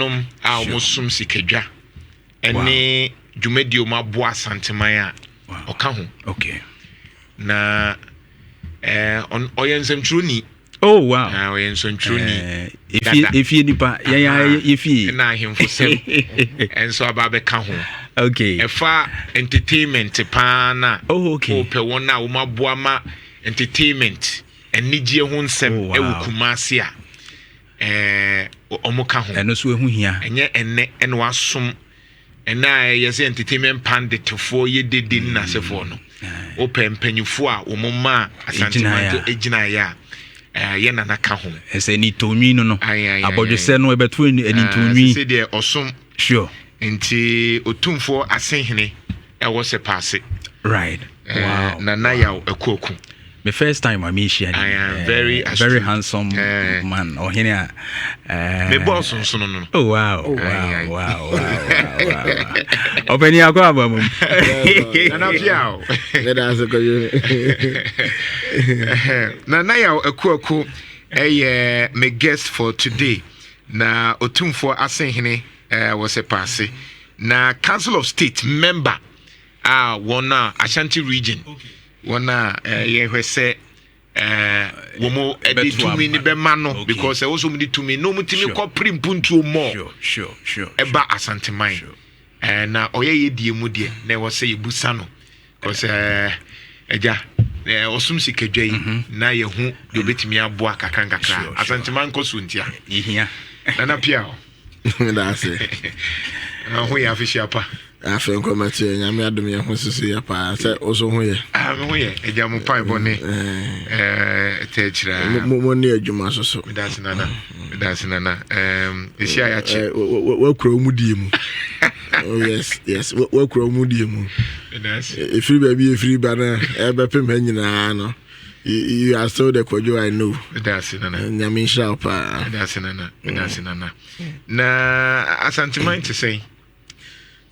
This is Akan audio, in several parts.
nuanom a omosum sikedwa ene dwumadi o maboa santeman a oka ho okay na oyensemtroni oh wow oyensemtroni if you nipa if you na ahemfo sem enso aba ka ho okay efa entertainment pa na okay o pe won na o maboa ma entertainment enigye ho nsem ewukumase a omuka ho eno so ehu hia enye enne ene wasom ena yese entertainment pandit for ye dede na sefo no o pempanyufo a o moma asantemanto ejina ya ye na naka ho ese ni tonwi no abodwese no ebeto ni tonwi se de osom sure nti Otumfuor Assinhehe wo Sepaase right wow na ya Akuoko. The first time I meet you, I am very handsome man. Oh, here, me boss no. Oh wow. Open your go abam. Na piao. Na ya Akuoko me guest for today. Na Otumfuor Assinhehe was Sepaase. Na Council of State member wona Ashanti region. Wana yehwese womo editumi ni be mano because also mudi tumi no mutimi ko primpuntu mo sure eba asanteman na oye yedie mu de na wo se yebusa no because eja osum sikedwa yi na yehu de obetimi aboa kakra asanteman ko so ntia yehia na pia that's it ho ya afishia pa afa nkomati nyame adom ye ho sisi ya pa se oso ho ye me ho ye eja mo pai bone te chira mo ne adwuma so that's nana isia ya chi wa kura mu die mu oh yes wa kura mu die mu that's efiri ba na ebe pem ha nyina no you are so the kojo I know that's nana nyame sha pa that's nana na asanteman to say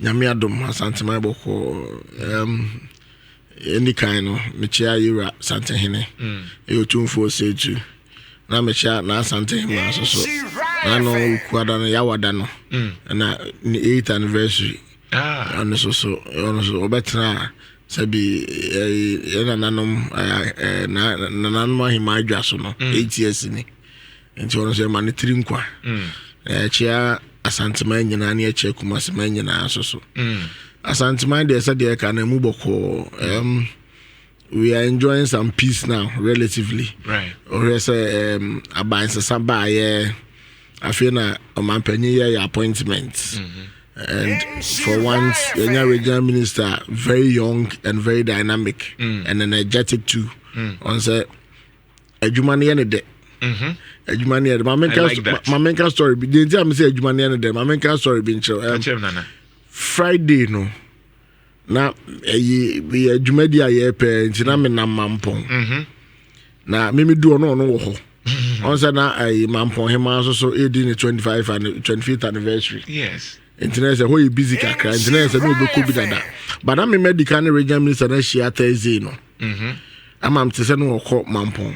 nyame adom asanteman boko any kind no me chia Nhyira Assinhehe Otumfuor say too na me chia na Assinhehe so na no kwada no yawada no na 8th anniversary ono so obetra sabi na nanom na nanom ahima adwa so no 8 years ni nti ono so ma ne trinkwa chia asanteman nyina na eche kumaseman nyina so asanteman de said de ka na mu boko we are enjoying some peace now relatively right or say abanse sabaye afina omampanyi ya appointments and for once the regional minister very young and very dynamic and energetic too on say adwumane ne de adwumane de mamenka story bi dey am say adwumane ne de mamenka story bi nche Friday no na we adwumadi aye pe nti na me na mampon na me du ono wo ho on say na mampon hema so edi ni 25 and 25th anniversary yes internet say ho busy kakra internet say no be ko bi dada but na me medical regional minister na share Thursday no amam te say no ko mampon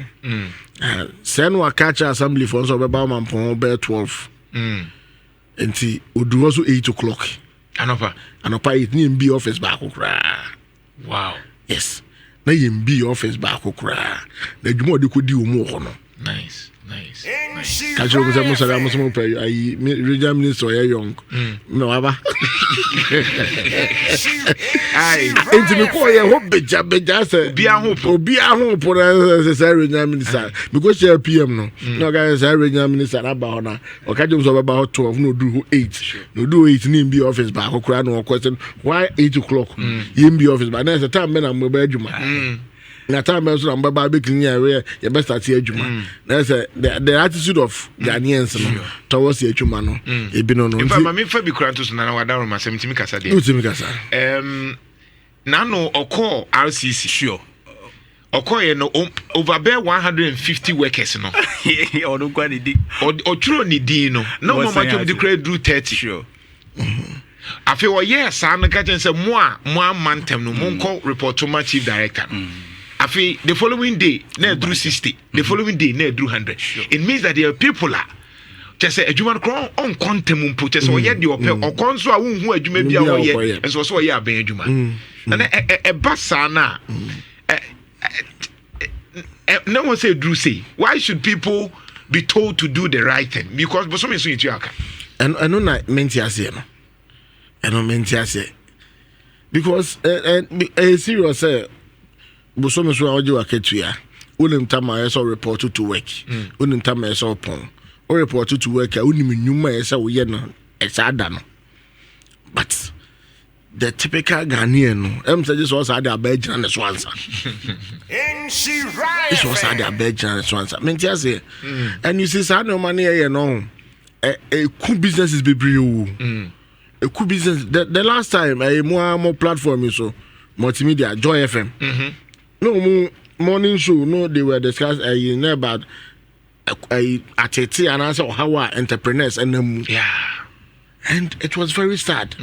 say no catch assembly for so be ba mampon be 12 enti odu so 8 o'clock anopa it ni mbi office back kra wow yes na yimbi office back kra na dwuma de kodi wo mu ho no nice Kacho ko mo sala mo so pe ai regional minister ya young no aba ai enti me ko ye ho beja se obi ahun po na se regional minister because she PM no guys say regional minister aba ho na o ka jom so ba ho 12 no do 8 no do 8 ni mbi office ba ko kra no question why 8 o'clock yimbi office ba na se time me na mo ba adwuma na time so na mbaba be clean area you best start adwuma na say the attitude of Ghanaians no towards adwuma no e bi no if ma me fa bi kranto so na wada ro masem timi kasa de utimi kasa na no oko RCC sure oko ye no over there 150 workers no odo kwa ni di oturo ni di no na mo ma chom di credit do 30 sure afi wo yes an ka chen say mo amantem no mo nko report to my chief director afi the following day na through 60 the following day na through 100 it means that there are people just say adwuma no on quantum mpo just oyɛ de opɛ ɔkɔ nso a wonhu adwuma bia wɔyɛ nso so ɔyɛ aban adwuma na ɛbasa na no one say Drew say why should people be told to do the right thing because bosomi so yitu aka and no na menti ase no and no menti ase because serious say bosomi so awoje waketua unim tama yeso report to work unim tama yeso pon o report to work unim nyuma yeso wo ye no esada no but the typical Ghanaian no say this was had a bed and so answer this was had a bed and so answer menti ase and you see say no money here no a cool business is bebre o a cool business the last time more platform so multimedia Joy FM no morning show no they were discussing about atete and answer how our entrepreneurs and them and it was very sad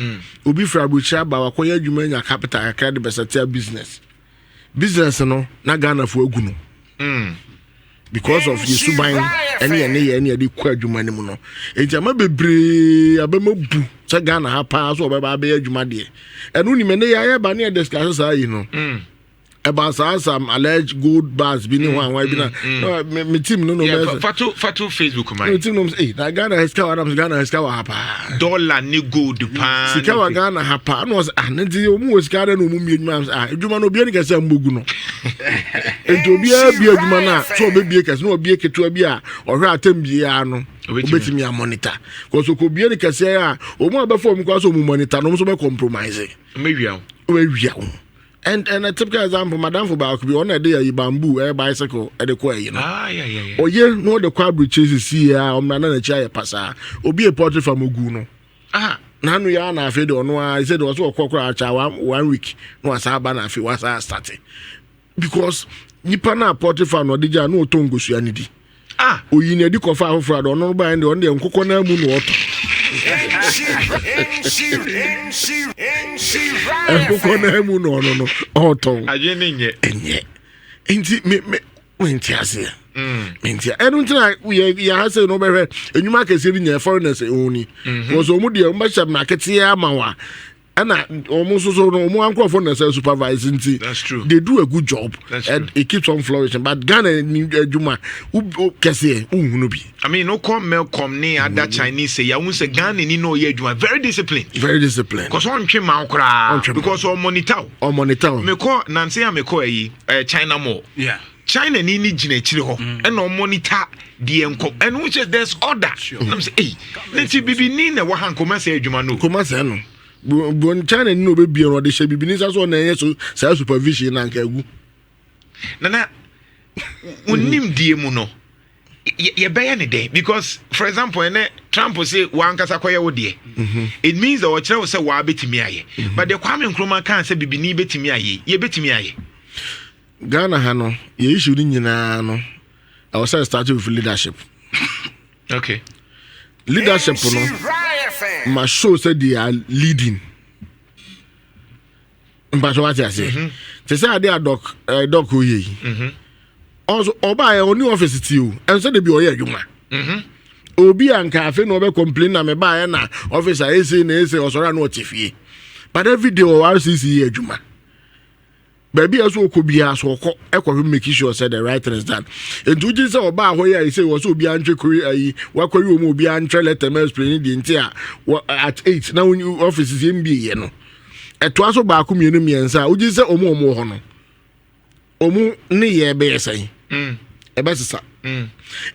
obi fra bucha ba wakoya adwuma nya capital akra de besatia business no na Ghana fo agu no because of yesu ban any de kwa adwuma ne mu no ejama bebre abemabu sa Ghana ha pa so obeba be adwuma de enu ni me ne ya ba ne discuss sa yi no about some alleged gold bars being one why me team no fatu Facebook man me team no say na Ghana has ka wa hapa dollar ni gold pa sika wa Ghana hapa no na di omu osika da no mu mienuma adwuma no bia ni kase ambogu no ento bia adwuma na so obebie kase no obie keto bia ohwe atam bia no obetimi a monitor because ko bia ni kase a omu abefo kwa so mu monitor no so be compromise mewia and a typical example, Madame Fuba could be on a day a bamboo, a bicycle at the quay, you know. Or yeah, no, the crowd chases here, or Manana Chaya Passa, or be a portrait from Muguno. Nanuyana, I feel, no, I said, was a cockroach 1 week, no, as I ban if it was I started. Because Nipana portrait from Odija, no tongue goes yanity. O you need to confirm for I don't know by the only Coconut moon water. No. Auto. I didn't me went here. I don't think we are saying no better. And you might consider your foreigners only. Was Omudia much of market here, Mawa. And I almost so no more for supervising. That's true. They do a good job and it keeps on flourishing. But Ghana Juma I mean no come near that Chinese say I won't say Ghana ni no ye Juma very disciplined. Because one came out because on monitor. Me call Nancy me call China more. Yeah. China ni jine chire ho and on monitor the enko and which is there's order. I'm say hey let's bibi ni na wa han come say Juma no. Come say no. Bon China no be bi no de she bibi ni so na yen so say supervision na nka gu. Nana unim die mu no. Ye be ya ne dey because for example Trump say wan kasa koye wo de. It means that o kire wo say wa betimi aye. But the Kwame Nkrumah kan say bibi ni betimi aye. Ye betimi aye. Ghana ha no ye issue ni nyina no I was starting with leadership. Okay. Leadership no ma show say they are leading. But what I say? They say they are doc who ye. Also oba e oni office ti o. And say they be oye adwuma. Obi anka afi no be complain na me ba na officer e say osora no tifie. But every day o RCC adwuma. Baby as woko bia so ko ekwo make sure say the right thing is done. Entu ji say oba ahoya say was obi antwe kuri ayi wakwari omo obi antwe letter me explain the ntia at 8 na when office is MBA ye no. Eto aso ba ko mienu miensa uji say omo ho no. Omo ne ye be yesan. Ebe sesa.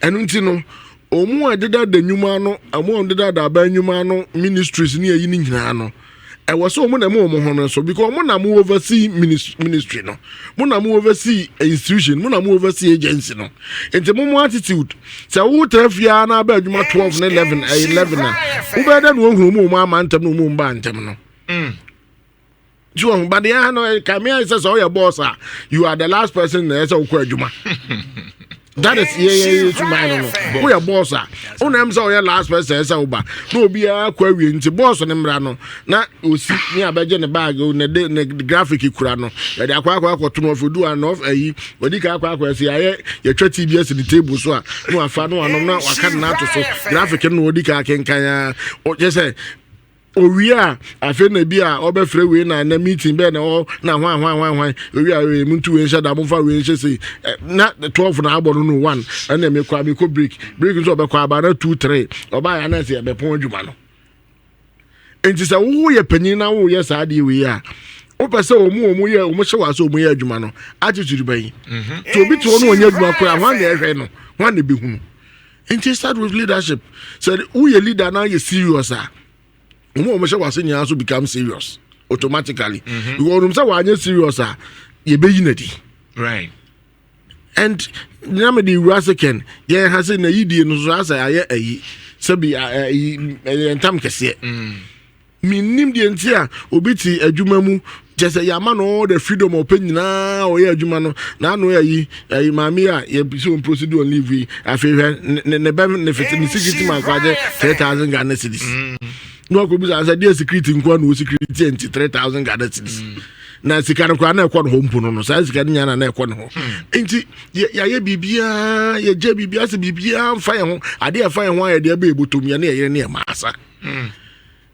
Enu nti no omo adeda da nyuma no omo adeda da ba nyuma no ministries ni ayi ni nyina no. I was so many more so because Mona oversee ministry no. Mona oversee institution, Mona oversee agency no. And the more attitude. So who tell you na be juma 12 and 11 na. Who better than one who mama antem no mumba antem no. Juan but no come here says oh your boss you are the last person there so kwa juma. That is to mine. We are boss. On them saw your last person as over. No be a query into boss on them rano. Now you see me a badge in the bag on the graphic curano. That Akuoko to know if you do enough a but the Akuoko say I 30 years in the table so no I found no I'm not can't so graphic and Wodika can or just say we are I feel maybe a over free na meeting be na na we are muntu we shada mo fa we say na 12 na abọ no 1 and me kwa me ko break so be kwa aba na 2 3 oba ya na say be pon adwuma no enti say wo ye panyin na wo ye sa de we a o pese o mu ye o mo hye wa so o mu ye adwuma no attitude ban so obi to no onya adwuma kwa hwan na ehwe no hwan na be hunu enti start with leadership so who ye leader na you serious Omo say was also become serious automatically. Because say we serious you be unity. Right. And na the Raseken yeah has na yidi no so asa aye ayi sabi entam kese. Minim de ntia obi ti adwuma mu just ya man all the freedom of opinion na o ye adwuma no na no ayi mami a ye so procedure on leave afi ne be ne fit ne security man kwaje 3000 Ghana cedis. No ko bi say dey security nkwa no security enti 3000 Ghana cedis. Na sika no kwa na ekọ no hompu no say sika nya na ekọ no ho. Enti ya ye bibia ye je bibia se bibia mfa ye ho ade e fa ye ho ya de be ebotom ye na ye ne e maasa.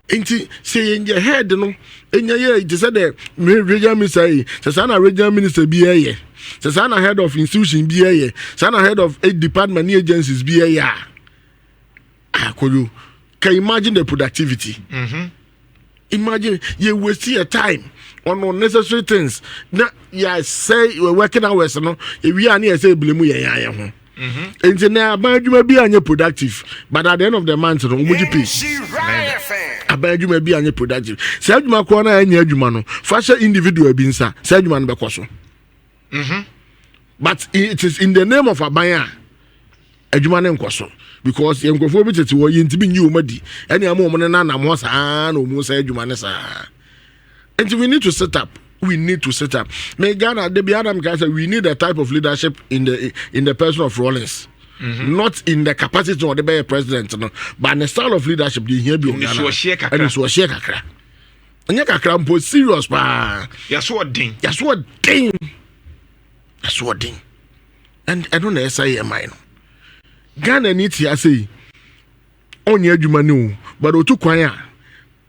Enti say in your head no enya ye it said the regional minister say na regional minister bi ye say na head of institution bi ye say na head of department agencies bi ye akoyo. Can you imagine the productivity? Imagine you waste your time on unnecessary things. Now, say we're working hours, no. If we are near say blame we are and now you may be productive, but at the end of the month, no, would you pay? About you may be unproductive. Say you ma kwana any adwuma fashion individual being sa say you man be kwaso. But it is in the name of abaya adwuma ne nkwaso. Because yenkofo bi tete wo yentimi nyi omadi ene am omo na na mo sa na omo sa adwuma ne sa and we need to set up me Ghana de bi Adam guys we need a type of leadership in the person of Rollins not in the capacity of the be president no but the style of leadership dey here bi o Ghana and so share kakra anya kakra mpo serious pa yaso odin and I don't know say am I no Ghana needs to say onye adwuma ne o but otu kwan a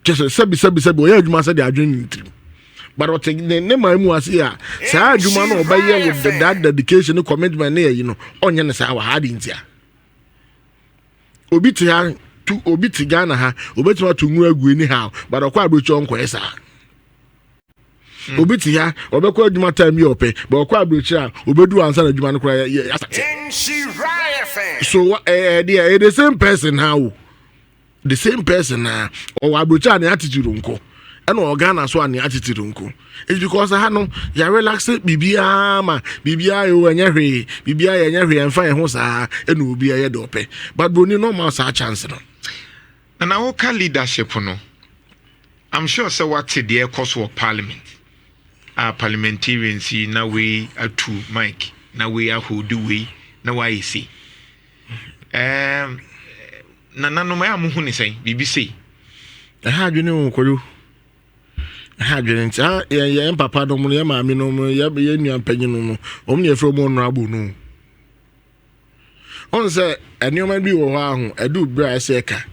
just sabi oye adwuma say dey adwin ntrim but o take ne mu ase a saa adwuma no obaye with that dedication and commitment ne yi no onye ne saa wa hard ntia obi ti Ghana ha obetuma to nwu agu ni ha but okwa abrocho nko esa obi ti ha obekwa adwuma time ye ope but okwa abrocho a obedu ansa na adwuma no kra so the same person how the same person or abrocha an attitude unko and Ghana so an attitude unko it's because I no ya relax bibia ma bibia yo anya hwe bibia anya hwe emfa ho saa e no obi aye do pe but broni no ma sa chance no and our leadership no I'm sure so what the course of parliament parliamentarians na we atu Mike na we hold we na why see na no ma amu hu ni sen BBC ha adwene won koyo ha adwene nta ya papa do mo ya maami no mo ya nua panyin no om ne efro mo no abu no on say enioma bi wo ha ho adu bra seka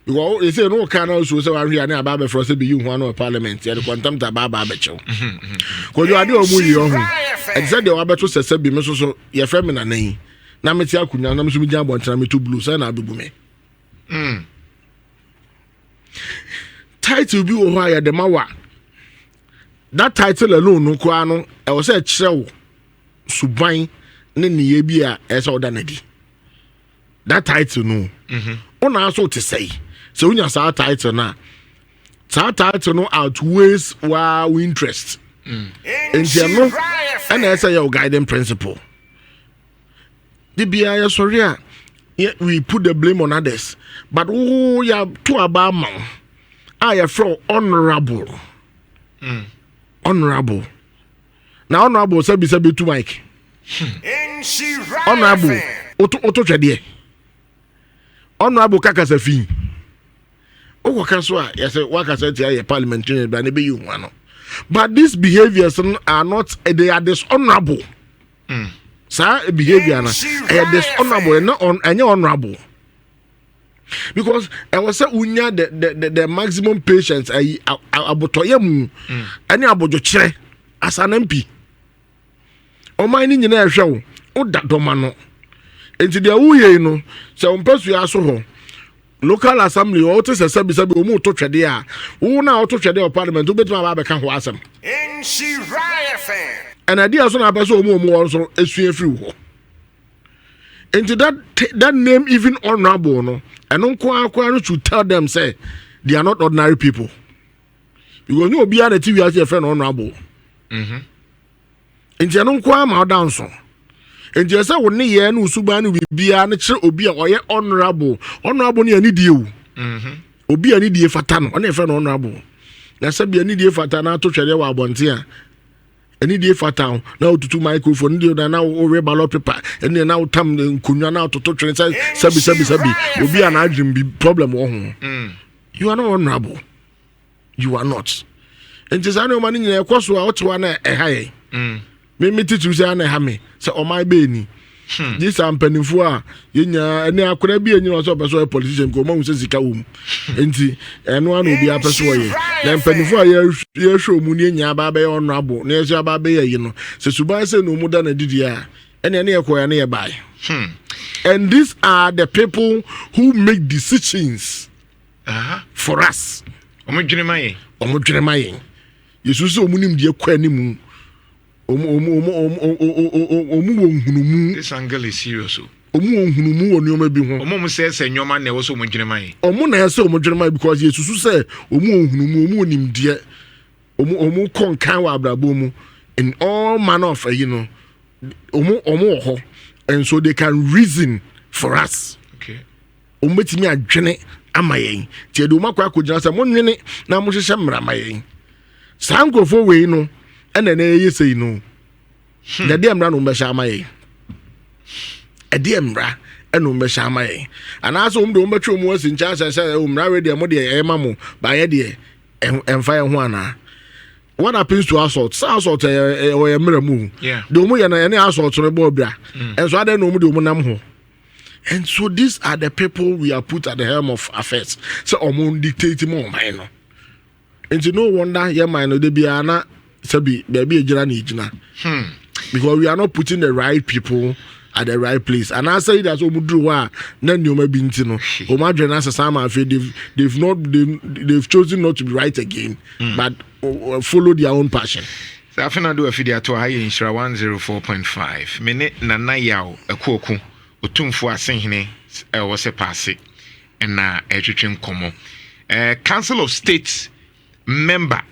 you say no can also say wan hia na aba be fro say be you hu no parliament ya kontam ta baba be chew koyo ade o mu yi ho e say de wa beto sese bi me so ye frɛ me na nan na meti akunya na mso bi jan bon tena meto blue say na abubu me title bi wo ho ya de mawa that title alone no kwa no e wo say kyerɛw suban ne ne bi a e say oda nadi that title no ona aso te say so unya sa title na sa title no outweighs our interest in general and I say your guiding principle. The BIA sorry, we put the blame on others, but oh, yeah, to about man, I am from honorable. Honorable. Now, honorable, sabi to Mike. honorable oto twede honorable kakasa fi o so a yes wakasa tia ye parliamentary ba ne be you no but these behaviors are not they are dishonorable sir behavior na dishonorable not on any honorable because I was say unya the maximum patience abotoyem any abojo kire as an MP oman ni nyina ehwe wo da doma no enti de wuye no se ompasu aso ho local assembly o to se sabi o mu to twede a wo na o to twede o parliament obetuma ba beka ho asem Nhyira FM and idea so na person o mu so esue free ho enti that name even honorable no and unko no to tell them say they are not ordinary people because no obi are the TV as your friend honorable enti unko ama dance enti say woni ye na usuba na bibia na kire obi a oye honorable ne ani die o obi ani die fata no na friend honorable na sabi ani die fata na to twede wa abonte a ani die fata na otutu microphone ndi na o we ballot paper eni na utam nkunwa na to twede sabi obi a na adwim bi problem wo ho you are not honorable you are not enti say no man nyina ekoso a otewa na ehaye me titu say na ha me say o my be ni this ampanifo a yenya ene akora bi enyi so person politician ko ma hu se sika wo mu enti eno ana obi apeso ye na ampanifo a ye hwe mu ni enya ba be honorable na ye ba be ye no se suban se no mu da na didi a ene ne ekoya na ye bai and these are the people who make decisions for us omudwene maye yesu se omunim de ekwa ni mu omu this angle is serious omu onhunumu woni oma bi ho omu say nyoma na wo so omudwene man omu na say omudwene man because yesusu say omu onhunumu omu onimde omu konkan wa abrabo mu in all manner of omu ho and so they can reason for us okay omu betimi adwene amayen tie de omu akwa akogina say monwene na mo hwehwe mra amayen sankrofo we no ene na ye sei no de demra no mbesha amaye edemra eno mbesha amaye anaso umdo mbetwe mu asi ncha sese umra we de mo de emamo ba ye de emfa ye ho ana what happens to assault assault o ye mra mu de mu ye na ye na assault no bo bra and so ade no mu de mu nam ho and so these are the people we are put at the helm of affairs so omo dictate mo man no and no wonder ye man no de bia na sabi baby ejira na ejina because we are not putting the right people at the right place and I say that omudru wa na nyoma bi ntino omadwe na sesama afi they've chosen not to be right again but follow their own passion so afina do afidi ato haye Nhyira 104.5 mene nana yaw Akuoko Otumfuor Assinhehe wo Sepaase na etwetwe nkomo Council of State member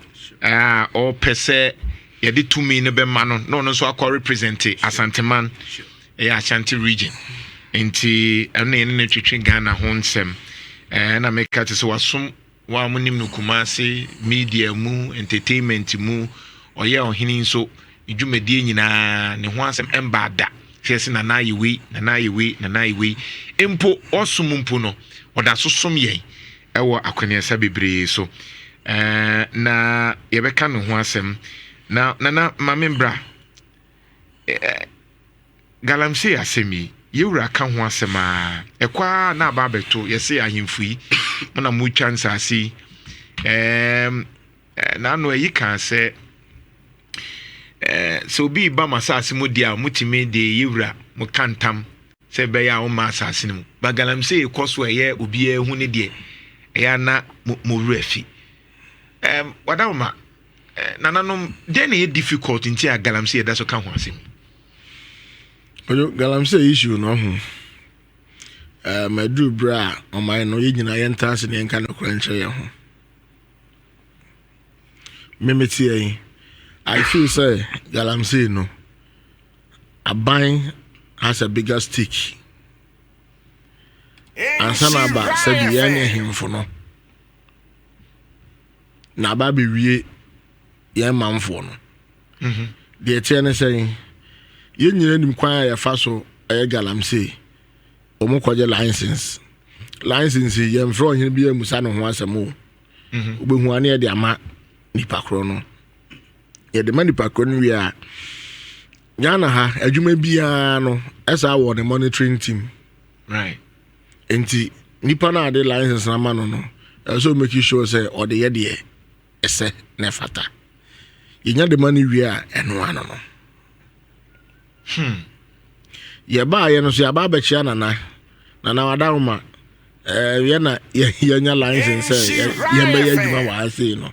or per se yedi 2 million be mano no so akọ represent Asanteman Ashanti region enti ene ne twetwe Ghana ho nsem na make it so wasum wa munim no Kumasi media mu entertainment mu oye ohini nso idwumedie nyina ne ho asem embada hwese na nayiwe empo osum mpo no oda sosom yen ewo akwaniasa bebre so na yebeka no ho asem na mamembra galamsey asemi yewura ka ho asem a ekwa na aba beto yese ahemfui na mu chance asi na no yi kan se so bi ba masase mu dia mutime de yewura mu kantam se be ya o ma asase mu ba galamsey koso eye obi ehu ne de eya na mu refi wadama nananom den e difficult nti a galamsey da so ka ho asem oyo galamsey issue no ho madu bra o mai no yigina yenta se ne nka no kranche ye ho memeti ai I feel say galamsey no aban has a bigger stake and sana ba sabi yanye himfo no na ba be wie ye manfo no de tie ne say Ye nyina nim kwan ya fa so galamsey. Omo kwaje license. License ye mfro hin bi amusa no ho asemo. Obehu ane ye de ama nipa kro no. Ye de nipa kro no wi a Ghana ha adwuma bia no esa wo the monitoring team. Right. Enti nipa na de license na ma no so make sure say or the ye de ese na fata. Yenya de money wi a eno ano no. Ye ba ye no so ya ba be chia nana wadawma ye na yenya license say ye be ye adwuma wa ase no.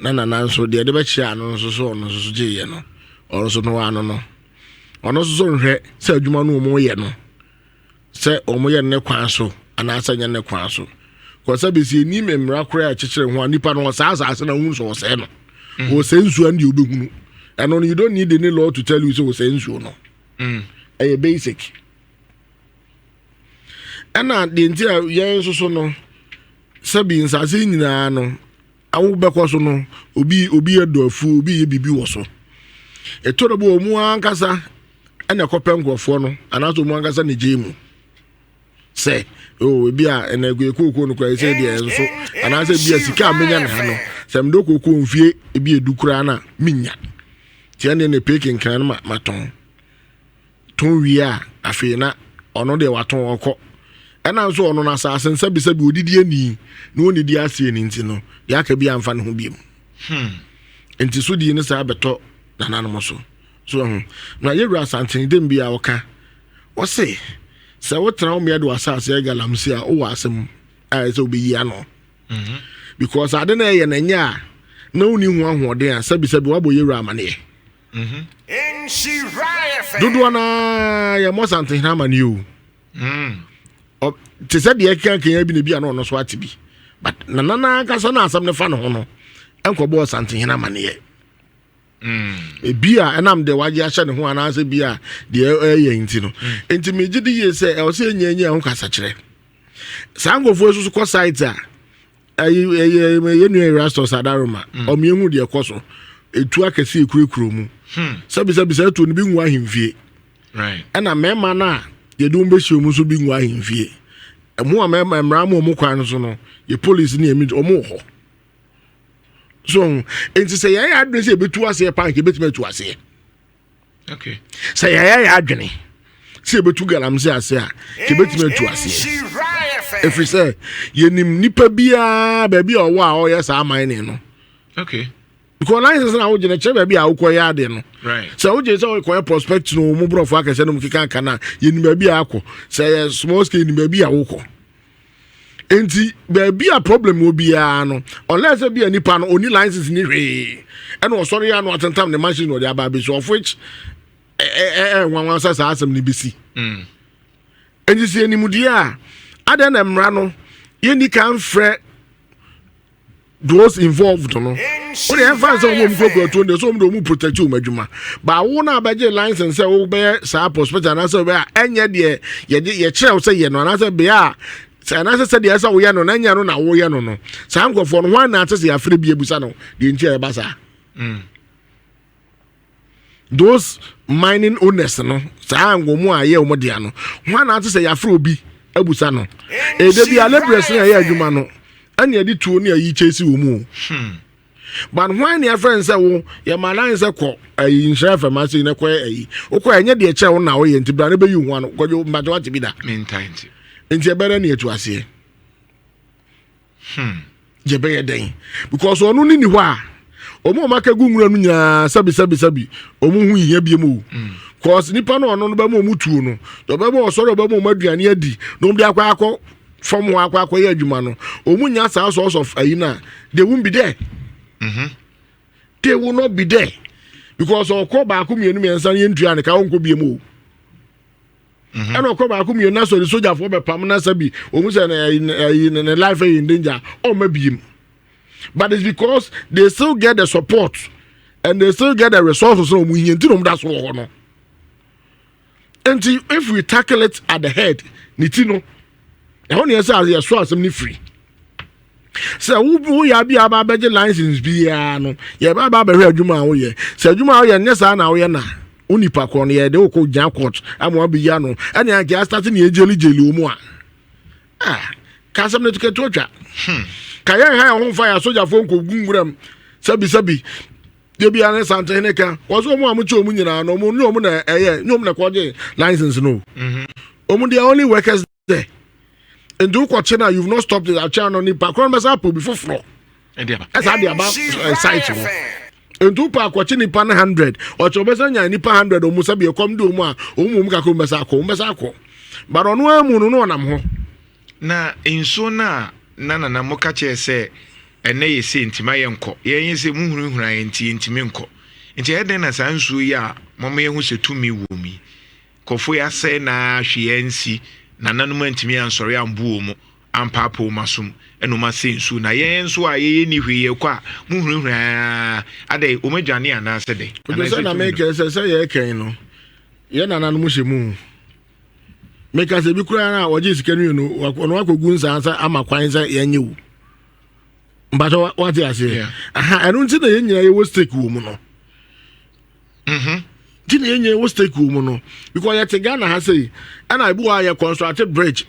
Nana so de be chia no so je ye no. Or so no ano no. Ono so nhwe say adwuma no mo ye no. Say omo ye ne kwan so ana asa nya ne kwan so. Ko say be si ni memra kora a chekere ho nipa no sa na hu so say no. O say nsu ande obehunu. And you don't need any law to tell you so say nsu no. A basic. And the entire yen so no. Sabi nsase nyina no. Awu bekọ so no. Obi edofu, obi ye bibi wo so. Etorobo omu ankasa ene kopem grofo no. Anaso omu ankasa ne jemu. Say, oh, be a and a good cook on the say there so. And I said, be a sika menya no. Some doko confie be a dukrana minya. Tiane ne peking can maton. Ton we are a fena or no de waton oko. And I saw on assassin sabi did ni no need the Asian intino. Yaka be fan who beam. And to sudi in the sabato than animoso. So, now you're something didn't be our car. What say? So what now me do asase galamsey o wasem so be yano. Because I don't know ye nya na uni hu ahoden a sabi wabo yewura amane. Nhyira dodo na ya mo santen na amane o. Te said ye kan bi na bi ana ono so ate bi. But nana ka so na asam ne fa no ho no. Enkobo santen na amane. Bia enam de waje ahye ne ho anase bia de eye nti no enti megide ye se e o se nyanya ho kasa kire sangofo esusu ko site a ye nu rastos adaroma o me hu de ekoso etu akase ekurekuro mu sabi to ne bi nwa ahemfie right ena mema na ye dum be hye mu so bi nwa ahemfie emu a mema mra mu kwan so no ye police ni emi o mu ho. So, and to say, I had to betu ase pank, betu to ase. Okay. Say, I had Jenny. Say, betu galamsey ase, betu to ase. If we say, ye nipa bia, baby, or wow, yes, I'm mine, no. Okay. Because license na wo gene che baby a wo koya ade no. Right. So wo je say wo koya prospect no mo bro fo akase no mkeka kana ye ni baby akọ. Say small scale ni baby a wo ko. Enti baby a problem wo bia no unless be any pan oni license ni hwe and o sorry ya no atentam the machine no dey aba so of which wan say asem ni bisi enti se ni mudi a ada na mra no ye ni kan frɛ those involved no o dey emphasize on mo go to dey so mo do protect you madwuma ba wo na abaje license say wo be sa prospect na say be a enye de ye kyerɛ say ye no na say be a say na say de asa wo ya no na nya no na wo ya no no sa nkofo no wan na say afre bi ebusa no de ntia e basa those mining owners no sa ngomu aye o mo de ano wan na say afre obi ebusa no e de bi alebres na ye adwuma no anya di tuo ne ayi chesi wo mu but when your friends say wo your malan say ko ayi Nhyira famasi ne ko ayi wo ko anya de eche wo na wo ye ntibra ne be yi hu ano ko jo mbajo ati bi da mentality enti ebere na etu ase je be ye den because onu ni ni ho a omo maka gunwura nu nya sabi omo hu yiya bie mu cause nipa no ono no ba mu tuo no do ba mo soro ba mo maduane adi no mbi akwa from akwa ye adwuma no omu nya sa source of ayina they won't be there they will not be there because okọ ba ku mienu mensa ye ntua ne ka onko bie mu and okọ ba ku mienu na so the soldier for be pam na sabi omu se na life in danger o ma biem but it's because they still get the support and they still get the resources so mu yin tinom da so ho no and if we tackle it at the head nitino e ho ne say as so asem ni free so wo ya bia ba beje license bia no ye ba hwe adwuma wo ye se adwuma wo ye nya sa na wo ye na unipa kon ye de ko gyan court amwa bi ya no ene anke start ne jeli omu a kasam ne tuke totwa kayan ha ho fa ya soja fo nko gunguram sabi de bia ne Assinhehe ka wozo mu amucho mu nyina no mu nyom na nyom na kwaje license no omu the only workers there and do kwachena you've not stopped the channel ni pa kon mesa po before floor as I about site and do pa kwacheni pan 100 or chobesa nya ni pa 100 omu sabi kom do mu a omu ka ko mesa ko but onu amu no nam ho na inso na moka che se ene ye se ntima ye nko ye se muhurihura ye ntimi nko nti eden na sansu ya mama ye hu se tumi wo mi kofo ya se na hwe nsi na nanum ntimi ansori ambu mu ampapo masum eno ma se nsu na ye nso a ye ni hwe ye kwa muhurihura ade o madwane ana se de ana se na make se ye ken no ye na nanum hye mu make se bi kura na oje sikanu no ono akogu nsa ansa amakwan se ye nyewu but what you say I don't think the engineer was take woman no didn't engineer was take woman no because yet Ghana has say and I bua ya constructed bridge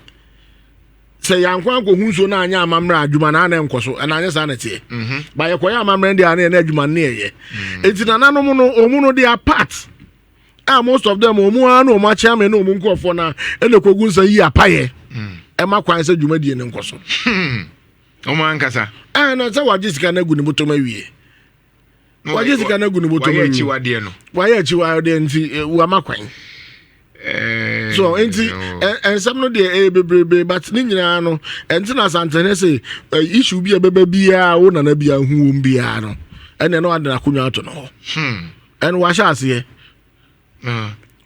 say yankwan ko hunso na anya amamra adwuma na na enkoso na anya sanete ba ye koya amamra ndi ana na adwuma na ye etina nanom no omu no dey apart most of them omu anu o ma chairman no omu nkofo na ele kogu nsa yi apaye e ma kwan sa adwuma die ne nkoso Omankasa. Na say wajisika na gu ni botoma wie. Wajisika na gu ni botoma wie. Waye chiwade no. Waye chiwade nti wa makwan. So enti ensam no de bebrebe but ni nyina no enti na Assinhehe say issue bi beba bia wo na bia hu bia no. Ene no ade na kunwa to no. En wa sha ase.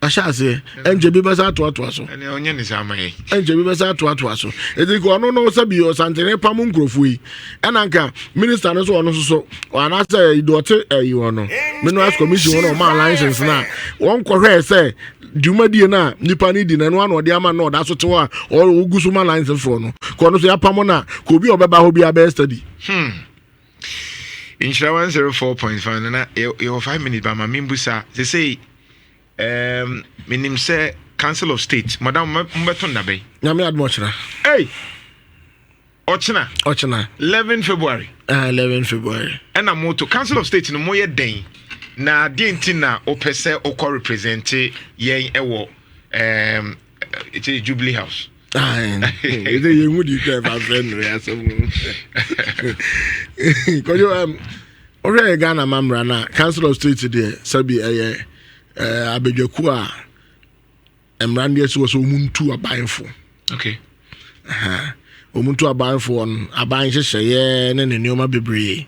Ashase enje bi besa to so ene onye ni samaye enje bi besa to so edi ko no sabi o Assinhehe pam nkrofo yi enanka minister no so ono so ana say idote ayi wono minerals commission wono ma license na won kohwe say dwumadie na nipa ni di na no ano de ama no da so te wa o gusu ma license for no ko no so ya pam na ko bi obeba ho bi aba study Nhyira 104.5 na you 5 minutes ba ma mimbusa say minim say Council of State madam mbeton na be nyame admochra hey ochina 11 February 11 February ena moto Council of State no moye den na de ntina opese okọ represent yen ewo it is Jubilee House ide yengu di ka ba friend we asem ko yo ore Ghana mamra na Council of State there sabi abedwaku a emrande so omuntu abanfo okay omuntu abanfo on aban hyehye ne neoma bebre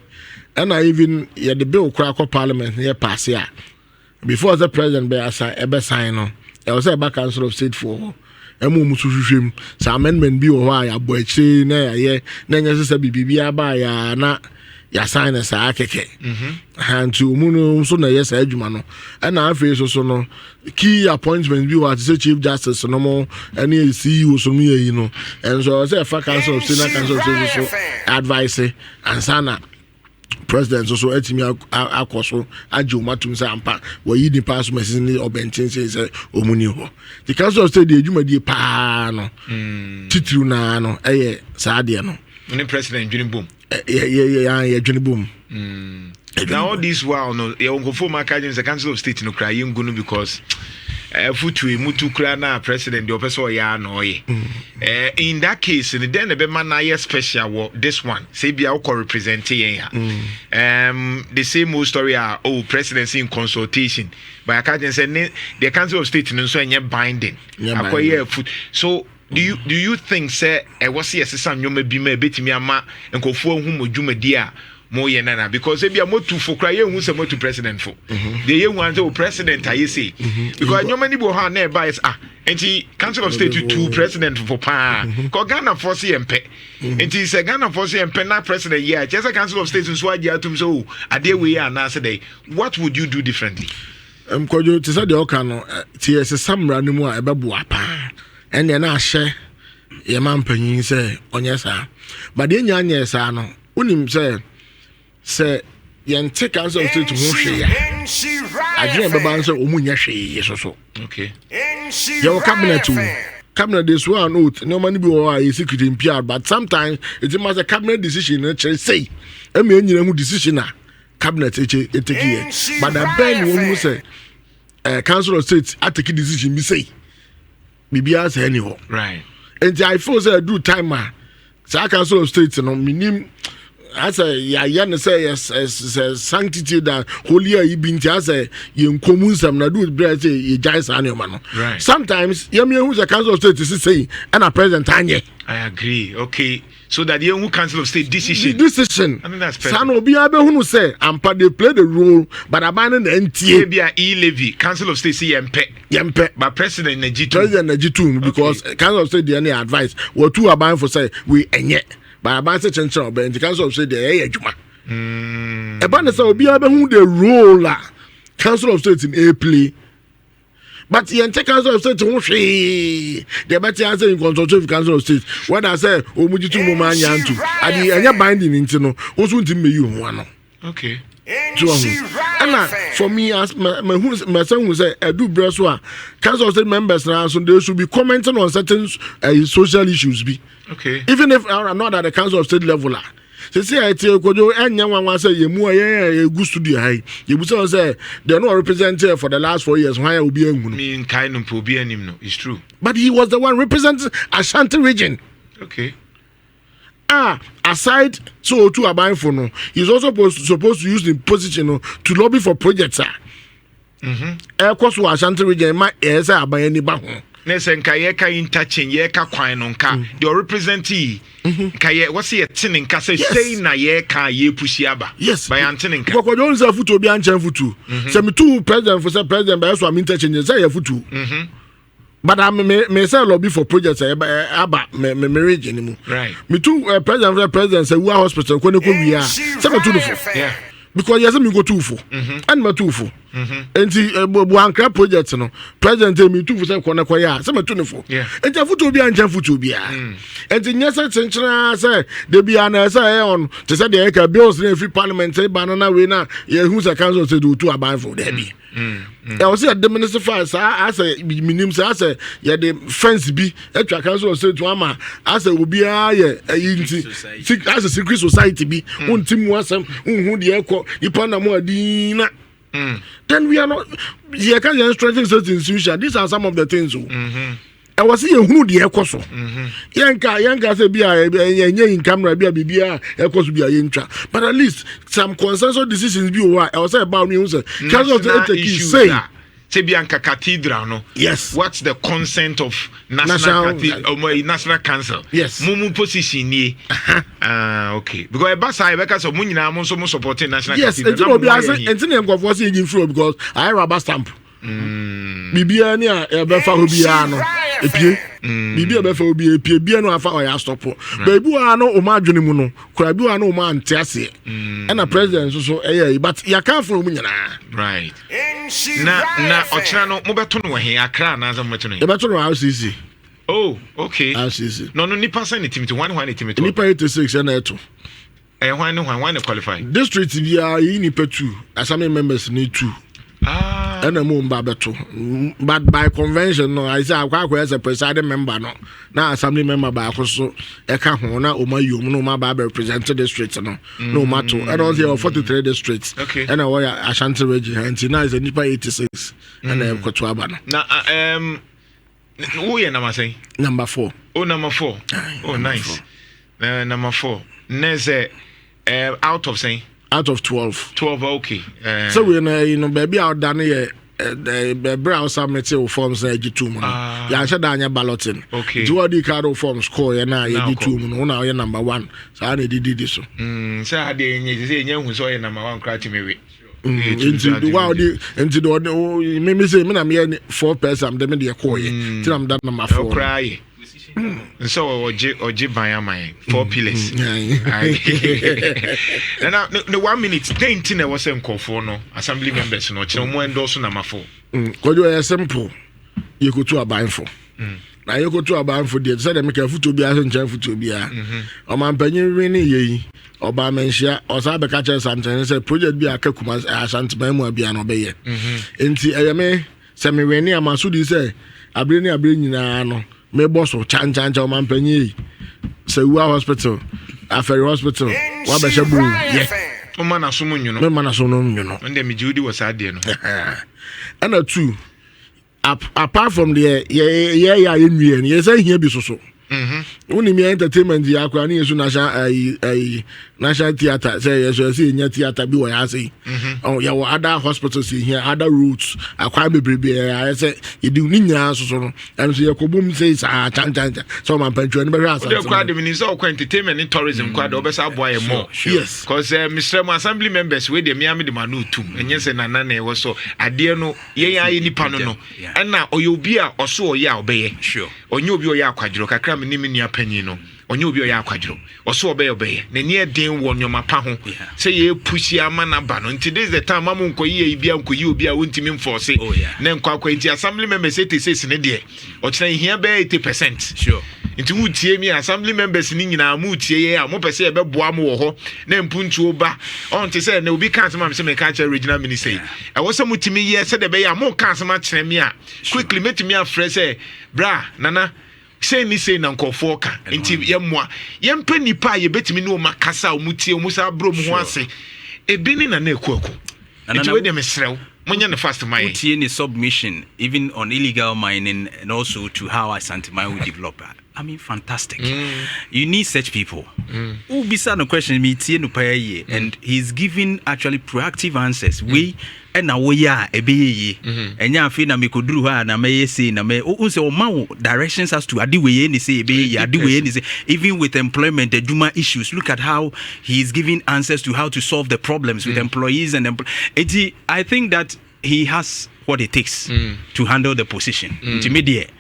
and I even ye the bill kra ko parliament ye pass ya before the president be sign no e was a back Council of State for emu suhwehwem sa amendment bi wo ha ya bo achi na ye na nya se bibia ba ya na ya sign sa akeke hantu munu so na yes adwuma no and na afi so no key appointment bi wa say chief justice no mo any CEO so mu yi no and so say fa Council of State Council of State so advice and sana president so etimi akoso ajumatum say ampa we yi di pass message ni obentin say omuni ho the Council of State the adwuma die pa no titru na no sa de no ni president dwini boom yeah, Johnny Boom. Now all this while no, you go for my the Council of State no crying gunu because futu mutu kra na president the person ya no in that case in then the man na special this one say be our represent the same old story presidency in consultation but I can't say the Council of State no so any binding so do you think say was yes some nyoma bi ma betimi ama nkofo hu modwumadi a mo ye nana because e bia motu fo kra ye hu se motu president fo the ye wan say president aye say because nyoma ni bo ha na e ba is enti Council of State to president for pa ko Ghana force yempe enti se Ghana force yempe na president ye just Council of State so agi atum so ade we ya na say dey what would you do differently kojo ti say de oka no ti ese samra ni mu a e be bo apa and then I share your man penny say on yes, sir. But then yan sa no, unim say yen take Council of State to Nhyira. adwene bɛba nso omunya hwee so Okay. your cabinet too. Cabinet they swear an oath. No money be a secret in PR, but sometimes it must a cabinet decision. Say, I mean, you know, decision. Cabinet take here, but the Ben who say, Council of State, I take a decision. Me say, maybe ask anyhow. Right. And I force I do time, man. So I Council of State, no minimum. As a yana say as sanctity that holy you been just a you commune some na do bread you guys man. Right. Sometimes yemi who's a council of state is saying and a president anye. I agree. Okay. So that the young council of state decision. I mean that's perfect. Sano be abe who say and they play the role but abandon the NTA. Maybe a levy council of state say yempe. But president G2 because council of state the any advice what two abandon for say we enye. But about such and so, but the council of state, the Juma. About the Saudi who the role, council of state in a play. But the entire council of state won't say the better answer in consultation with council of state. What I say, Omujitu Momanyantu, and the binding into no, also to me you one. Okay. And for me, as my son will say, I do Breswa, council of state members now, so they should be commenting on certain social issues. Okay. Even if I'm not at the council of state level. Say I tell you, and young one say you more a good studio high. You will say they're not represented for the last 4 years. Why will be a mean kind of be him? It's true. But he was the one representing Ashanti region. Okay. Aside so to a buying for no, he's also supposed to use the position to lobby for projects. Air course to Ashanti region, my ears are by any bank. Nesenka yeka interchange yeka kwan no nka the representee nka what's here tin nka say na yeka ye pushi aba yes by antin nka ko don say futu obi anchan futu say me two president for say president by so am interchange say ye futu but I me say lobby for projects aba me region mu right me two president say we hospital ko ne ko wi a say me two for yeah because yes me go too for and me too for enti buankra project no president me too for say kona kwaya say me too for enti afuto obi ancha futo obi a enti nyesa chenchena say de bia na say on to say the eka bills in free parliament say banana we na ye hu say council say do to aban for there be I was say the minister first I say minim say I say ye the fence bi etwa council say to ama I say obi a ye enti as a secret society bi untim wasam unhu de ekọ ipa na mo adina. Then we are not. You can't strengthen such institutions. These are some of the things. I was seeing who the echoes. Yanka say be a in camera be a bibia echoes be a intra. But at least some consensus decisions be what I was saying about me. Say Bianca Cathedral, no? Yes. What's the consent of National Council? Yes. Mumu position ye. Okay. Because Basa because of Munina also supporting National Cathedral. Yes, it's not was in flow because I have rubber stamp. Bibia near Befa Hubiano. Bibia Befa Hubi, Piano, I found I stop. Baby, I know Oma Junimuno, Krabu, I know man Tessie, and a president, so but you can't fool me. Right. Na Ochano, Mobaton, here, I cry as a matron. The battle house easy. Oh, okay. House easy. No, Nipa send it to 1 team to Nipa 86 and 2. And why qualify? District, we are in Nipa 2, as some members need 2. And a moon babato. But by convention, no, I say I quite as a presiding member, no. Now, assembly member by also a kahona or my no my barber represented districts, no matter. I don't say 43 districts. Okay. And I wear Ashanti region, and now is a Nipa 86 and I have got to Abana. Now, who are number say? Number 4. Oh, number 4. Oh, nice. Number 4. Neze out of saying. Out of 12. 12, okay. So we baby out done here. The browse submitted forms G2. Yeah, said Danya balloting. Okay. Do the card forms score and I G2. Now you're number 1. So I did this. So I didn't say you saw number 1 cry to me. Into the wow, into the maybe say, I'm here 4 person, I'm the media call you. Till I'm done number 4. Cry. So Oji Bayama 4 pillars. And now the 1 minute 10 I was saying call for no assembly members no more endorse number 4. Because you are simple. You go to a buying for. na yeko to aban for dey say dem make futu bia so nchen futu bia o man panyin wi ni yi oba menhia o sa be ka che something say project bi akakuma asantman mu bia no be ye enti eyeme se me wi ni amaso di say abre nyina no me boss chan o man panyin say Uwa hospital Aferi hospital wa be shebu ye o man aso mu me man aso no nyuno ndem judi was ade no and a two apart from the yeah you say here be so only entertainment ya kwa ni yesu national theater say yesu say nya theater bi wo ya say oh ya wo other hospitals here other routes akwa bebrebe ya say you do ni nya so no and so yakobum say chan so man pantwa ni be hwa the kwa de minister of entertainment and tourism kwa de obesa boy more yes cause Mr. Assembly members we de miami de manu tum enye say nana na e wo so ade no ye ya nipa no na oyobi a oso oya obeye sure onye obi oya akwadro kakra me ni nua panyin no onye obi oya akwadro oso obeye na ni eden wo nyoma pa ho say ye pushi ama na ba no nti this the time am nkoyi bia nkoyi obi a wontimi mforce na nkwa nti assembly members 86 ne de o kina hia be 80% sure nti wutie mi assembly members ni nyina mu tie ye a mo pese e be boa mo wo ho na mpuntu ba on te say na obi kan sama se me ka cha regional minister e wo se mutimi ye se de be ya mo kan sama kire mi a quickly metimi afre say bra nana say ni say na nkofo ka nti yemmoa yempa nipa ye betimi no makasa o mutie o musa bro mu ho ase ebi ni na na Akuoko nti we de mesrew monye ne fast mine utie ni submission even on illegal mining and also to how Asante mine will develop. I mean, fantastic. You need such people. Who beside the question me tie no paye and he's giving actually proactive answers. We and now we are a be and ya feel na me koduru ha na me say na me unse o ma directions as to adi we ni say be adi we ni say even with employment the Juma issues. Look at how he's giving answers to how to solve the problems with employees and I think that he has what it takes to handle the position. Intermediate.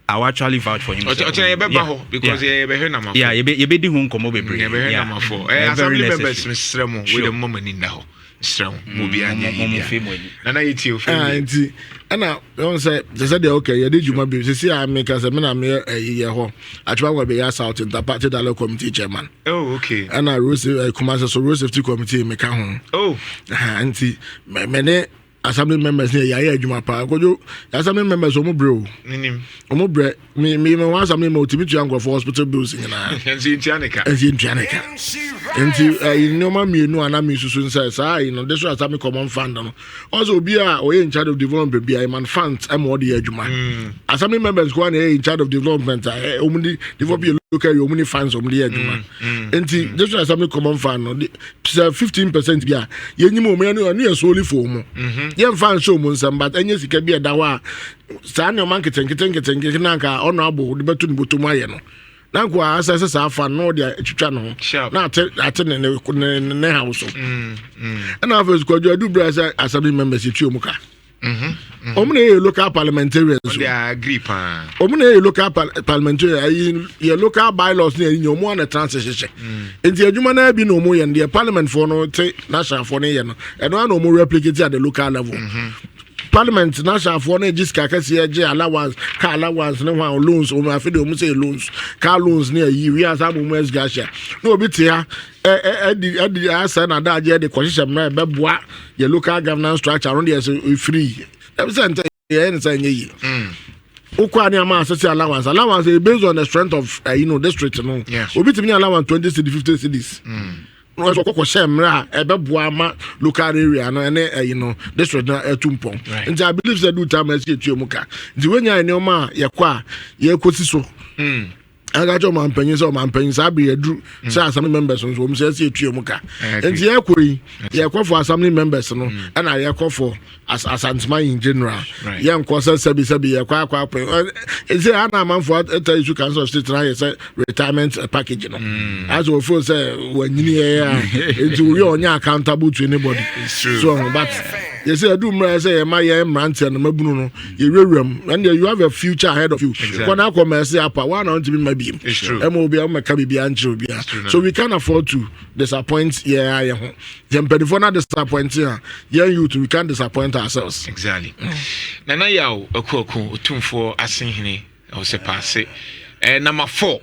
I will actually vouch for him. Because yeah, you be the home come over. Assembly members, Mr. Remo, with a moment in the home. Strong, Nana, it's you. And I don't say, they said, okay, you did you my business. See, I make as a man, I'm here a year home. I try to be asked out in the party dialogue committee chairman. Oh, okay. And I receive a commercial safety committee make a home. Oh, and see, many. Assembly members here ya adwuma pa kojo assembly members omo bro omo bre me wan assembly mo timitu ango for hospital bills nyina enzi ntianeka enti nyoma mienu ana mi susu nsa sa this was assembly common fund no also obi a oye in charge of development be man funds am what the adwuma assembly members go na in charge of development omo develop local omo funds omo the adwuma enti this was assembly common fund no 15% bia yenyim omo no solely for omo yen fan show mun sam but enye sika bi da wa sa na man keten na ka ono abo de betu ni botom aye no na ko asa sa fa no de twitwa no na ate ne house na first ko do bra sa assembly members tu mu ka omune local parliamentarians they agree pa omune local parliamentarians ye local bylaws na yin omo na transition enti adwuma na bi no omo ye the parliament for no te national for no ye no e no omo replicate at the local level parliament national for no just ka kasi je allowance ka allowance no one loans omo afide omo say loans ka loans na yi we as amu mes gasha no obi te ha edi asa na da je de kwahye na be boa your local governance structure around there so free represent say yi ukwa ni ama assess allowance is based on the strength of district no obi timi allowance 20 cedi 50 cedis no so kokko shemra e be boa ma local area no ene district na etumpon and I believe say do time as you muka the wenya ene ma ye kwa ye kosi so I got man pennies or man pennies. I be a drew. Say assembly members on home says you to muka. And the equity, you call for assembly members, no, and I call for as Asante in general. Young Kwasa Sebi, a quack. Is there a man for you council of state retirement package? As we first say, when you are accountable to anybody. So, but. You say I do my say my rant and mabuno you and you have a future ahead of you. When I come and say up one on to be my beam. It's true. So we can't afford to disappoint the Pedifona disappoint youth, we can't disappoint ourselves. Exactly. Nana Yao Akuoko Otumfuor Assinhehe ɛwɔ Sepaase. Number 4.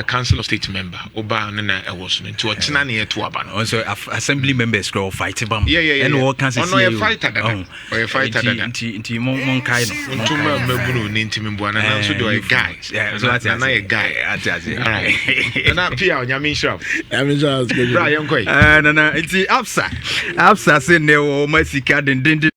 Council of State member Oba Nana was to a China near to Aban. Also, assembly members go fight bam. Yeah. And all council. Oh, no, a fighter. Or a fighter. Into Mon kind of. Untuma Mabunu, Nintimbuana, and also do a guy. Yeah, so that's a guy. And I Pia on Yamin Shop. Yamin Shop. Brian Quay. And it's Absa. Absa said, no, my card and didn't.